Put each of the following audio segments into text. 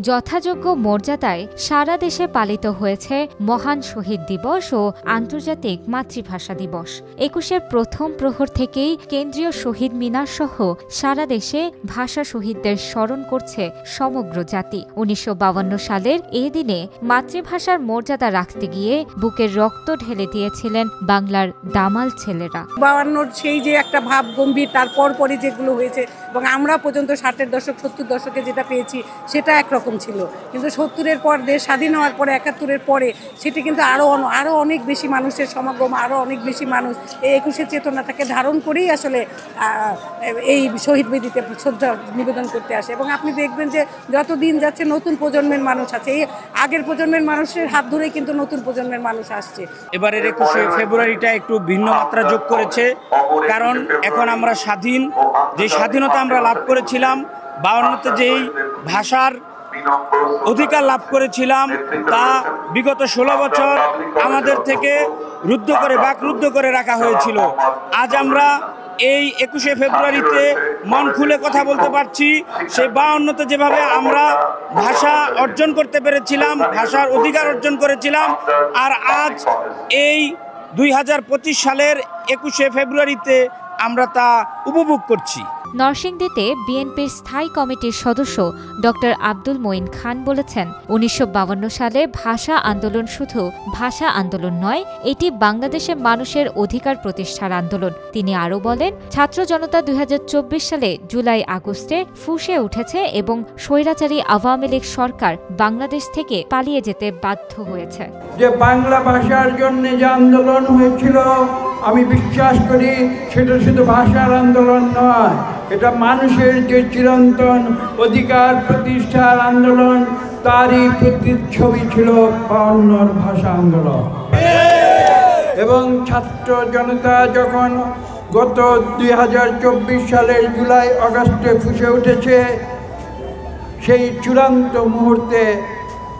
যথাযোগ্য মর্যাদায় সারা দেশে পালিত হয়েছে মহান শহীদ দিবস ও আন্তর্জাতিক মাতৃভাষা দিবস। ২১-এর প্রথম প্রহর থেকেই কেন্দ্রীয় শহীদ মিনার সহ সারা দেশে ভাষা শহীদদের স্মরণ করছে সমগ্র জাতি। ১৯৫২ সালের এই দিনে মাতৃভাষার মর্যাদা রাখতে গিয়ে বুকের রক্ত ঢেলে দিয়েছিলেন বাংলার দামাল ছেলেরা। ৫২ সেই যে একটা ভাব গম্ভীর, তারপর পরে যেগুলো হয়েছে এবং আমরা পর্যন্ত ৬০-এর দশক ৭০ দশকে যেটা পেয়েছি সেটা একরকম ছিল, কিন্তু ৭০-এর পর দেশ স্বাধীন হওয়ার পরে ৭১-এর পরে সেটি কিন্তু আরও অনেক বেশি মানুষের সমাগম, আরও অনেক বেশি মানুষ এই ২১-এর চেতনাটাকে ধারণ করেই আসলে এই শহীদ বেদিতে শ্রদ্ধা নিবেদন করতে আসে। এবং আপনি দেখবেন যে যত দিন যাচ্ছে নতুন প্রজন্মের মানুষ আছে, এই আগের প্রজন্মের মানুষের হাত ধরেই কিন্তু নতুন প্রজন্মের মানুষ আসছে। এবারের ২১শে ফেব্রুয়ারিটা একটু ভিন্ন মাত্রা যোগ করেছে, কারণ এখন আমরা স্বাধীন। যে স্বাধীনতা আমরা লাভ করেছিলাম ৫২তে, যেই ভাষার অধিকার লাভ করেছিলাম, তা বিগত ১৬ বছর আমাদের থেকে বাকরুদ্ধ করে রাখা হয়েছিল। আজ আমরা এই ২১শে ফেব্রুয়ারিতে মন খুলে কথা বলতে পারছি। সেই ৫২তে যেভাবে আমরা ভাষা অর্জন করতে পেরেছিলাম, ভাষার অধিকার অর্জন করেছিলাম, আর আজ এই ২০২৫ সালের ২১শে ফেব্রুয়ারিতে আমরা তা উপভোগ করছি। নরসিংদীতে বিএনপির স্থায়ী কমিটির সদস্য ড আব্দুল মঈন খান বলেছেন, ১৯৫২ সালে ভাষা আন্দোলন শুধু ভাষা আন্দোলন নয়, এটি বাংলাদেশের মানুষের অধিকার প্রতিষ্ঠার আন্দোলন। তিনি আরও বলেন, ছাত্র জনতা ২০২৪ সালে জুলাই আগস্টে ফুঁসে উঠেছে এবং স্বৈরাচারী আওয়ামী লীগ সরকার বাংলাদেশ থেকে পালিয়ে যেতে বাধ্য হয়েছে। যে বাংলা ভাষার জন্য যে আন্দোলন হয়েছিল, আমি বিশ্বাস করি সেটা শুধু ভাষার আন্দোলন নয়, এটা মানুষের যে চিরন্তন অধিকার প্রতিষ্ঠার আন্দোলন, তারই প্রতিচ্ছবি ছিল ৫২ ভাষা আন্দোলন। এবং ছাত্র জনতা যখন গত ২০২৪ সালের জুলাই আগস্টে ফুঁসে উঠেছে, সেই চূড়ান্ত মুহূর্তে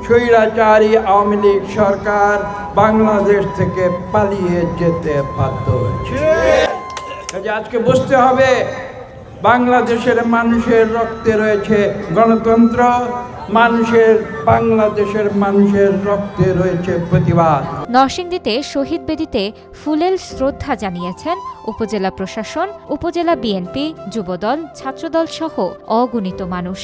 স্বৈরাচারী আওয়ামী লীগ সরকার বাংলাদেশ থেকে পালিয়ে যেতে বাধ্য হয়েছে। আজকে বুঝতে হবে, বাংলাদেশের মানুষের রক্তে রয়েছে গণতন্ত্র, বাংলাদেশের মানুষের রক্তে রয়েছে প্রতিবাদ। নরসিংদীতে শহীদ বেদিতে ফুলেল শ্রদ্ধা জানিয়েছেন উপজেলা প্রশাসন, উপজেলা বিএনপি, যুবদল, ছাত্রদল সহ অগণিত মানুষ।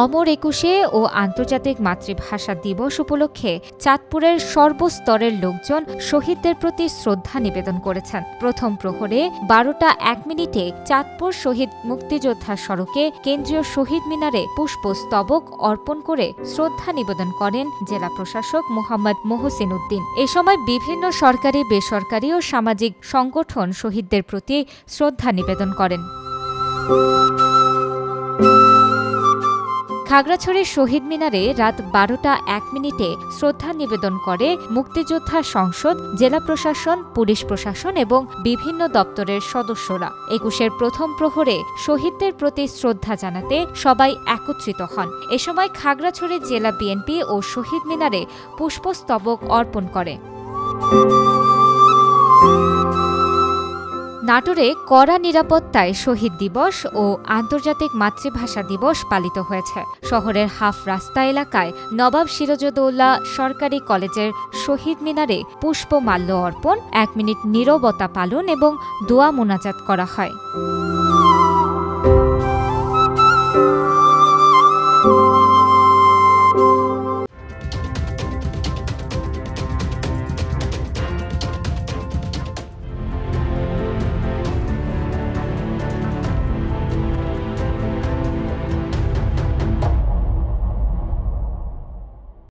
অমর ২১শে ও আন্তর্জাতিক মাতৃভাষা দিবস উপলক্ষে চাঁদপুরের সর্বস্তরের লোকজন শহীদদের প্রতি শ্রদ্ধা নিবেদন করেছেন। প্রথম প্রহরে ১২টা ১ চাঁদপুর শহীদ মুক্তিযোদ্ধা সড়কে কেন্দ্রীয় শহীদ মিনারে পুষ্পস্তবক অর্পণ করে শ্রদ্ধা নিবেদন করেন জেলা প্রশাসক মোহাম্মদ মহসিন উদ্দিন। এ সময় বিভিন্ন সরকারি, বেসরকারি ও সামাজিক সংগঠন শহীদদের প্রতি শ্রদ্ধা নিবেদন করেন। খাগড়াছড়ির শহীদ মিনারে রাত ১২টা ১ শ্রদ্ধা নিবেদন করে মুক্তিযোদ্ধা সংসদ, জেলা প্রশাসন, পুলিশ প্রশাসন এবং বিভিন্ন দপ্তরের সদস্যরা। ২১-এর প্রথম প্রহরে শহীদদের প্রতি শ্রদ্ধা জানাতে সবাই একত্রিত হন। এ সময় খাগড়াছড়ি জেলা বিএনপি ও শহীদ মিনারে পুষ্পস্তবক অর্পণ করে। নাটোরে কড়া নিরাপত্তায় শহীদ দিবস ও আন্তর্জাতিক মাতৃভাষা দিবস পালিত হয়েছে। শহরের হাফ রাস্তা এলাকায় নবাব সিরাজউদ্দৌলা সরকারি কলেজের শহীদ মিনারে পুষ্পমাল্য অর্পণ, ১ মিনিট নীরবতা পালন এবং দোয়া মোনাজাত করা হয়।